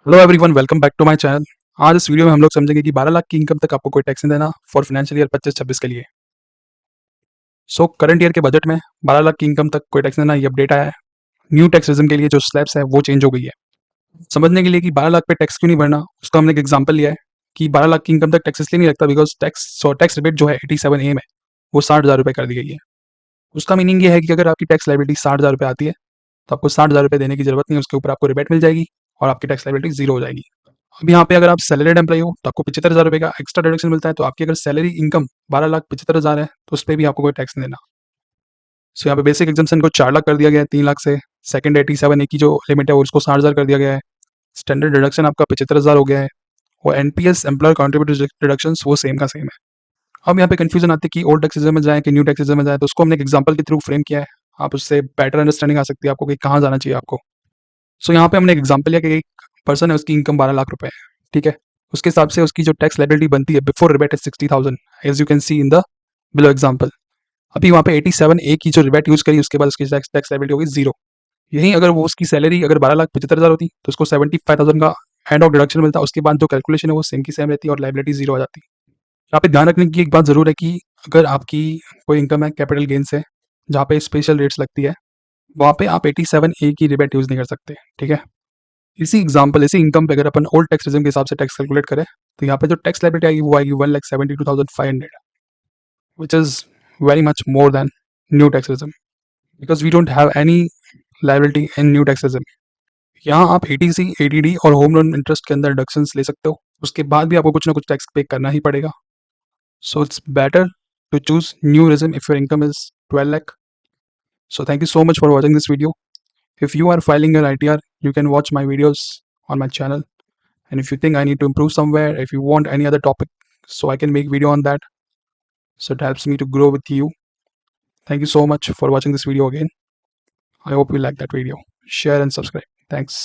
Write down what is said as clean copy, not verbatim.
Hello everyone, welcome back to my channel. आज इस video में हम लोग समझेंगे कि 12 लाख की इनकम तक आपको कोई टैक्स नहीं देना फॉर फाइनेंशियल ईयर 25-26 के लिए। करंट ईयर के बजट में 12 लाख की इनकम तक कोई टैक्स नहीं देना, ये अपडेट आया है। न्यू टैक्स रिजम के लिए जो स्लैब्स है वो चेंज हो गई है। समझने के लिए कि 12 लाख पे टैक्स क्यों नहीं भरना, उसका हमने एक एग्जाम्पल लिया है कि 12 लाख की इनकम तक टैक्स इसलिए नहीं लगता बिकॉज टैक्स रिबेट जो है 87A में वो 60,000 रुपये कर दी गई है। उसका मीनिंग ये है कि अगर आपकी टैक्स लाइबिलिटी 60,000 रुपये आती है तो आपको 60,000 रुपये देने की जरूरत नहीं है, उसके ऊपर आपको रिबेट मिल जाएगी और आपकी टैक्स लाइबिलिटी जीरो हो जाएगी। अब यहाँ पे अगर आप सैलरीड एम्प्लॉई हो तो आपको 75,000 रुपये का एक्स्ट्रा डिडक्शन मिलता है। तो आपकी अगर सैलरी इनकम 12,75,000 है तो उस पर भी आपको कोई टैक्स नहीं देना। सो यहाँ पे बेसिक एग्जाम्शन को 4 लाख कर दिया गया है 3 लाख से। सेकंड 87A की जो लिमिट है वो उसको 60,000 कर दिया गया है। स्टैंडर्ड डिडक्शन आपका 75,000 हो गया है और एनपीएस एम्प्लॉयर कॉन्ट्रीब्यूटेड डिडक्शन वो सेम का सेम है। अब यहाँ पे कंफ्यूजन आती है कि ओल्ड टैक्सेज में जाए कि न्यू टैक्सेज में जाए, तो उसको हमने एक एग्जाम्पल के थ्रू फ्रेम किया है। आप उससे बेटर अंडरस्टैंडिंग आ सकती है आपको कि कहाँ जाना चाहिए आपको। यहाँ पे हमने एक एग्जाम्पल लिया कि एक पर्सन है, उसकी इनकम 12 लाख रुपए है, ठीक है। उसके हिसाब से उसकी जो टैक्स लाइबिलिटी बनती है before rebate is 60,000 as you can see in the below example. अभी वहाँ पे 87A की जो रिबेट यूज करी उसके बाद उसकी टैक्स लाइबिलिटी होगी जीरो। यहीं अगर वो उसकी सैलरी अगर 12,75,000 होती तो उसको 75,000 का एंड ऑफ डिडक्शन मिलता, उसके बाद जो कैलकुलेशन है वो सेम की सेम रहती और लाइबिलिटी जीरो आ जाती। यहाँ पे ध्यान रखने की एक बात जरूर है कि अगर आपकी कोई इनकम है कैपिटल गेन से जहाँ पे स्पेशल रेट्स लगती है, वहाँ पे आप 87A की रिबेट यूज नहीं कर सकते, ठीक है। इसी इनकम पे अगर अपन ओल्ड टैक्स रिजम के हिसाब से टैक्स कैलकुलेट करें तो यहाँ पे जो टैक्स लाइबिलिटी आएगी वो आएगी 1,72,500, which is very much more than new tax regime because we don't have any liability in new tax regime. यहाँ आप एटीसी, एटीडी और होम लोन इंटरेस्ट के अंदर डिडक्शंस ले सकते हो, उसके बाद भी आपको कुछ ना कुछ टैक्स पे करना ही पड़ेगा। So it's better to choose new regime if your income is 12 lakh. So thank you so much for watching this video. If you are filing your ITR, you can watch my videos on my channel. And if you think I need to improve somewhere, if you want any other topic, so I can make video on that. So it helps me to grow with you. Thank you so much for watching this video again. I hope you like that video. Share and subscribe. Thanks.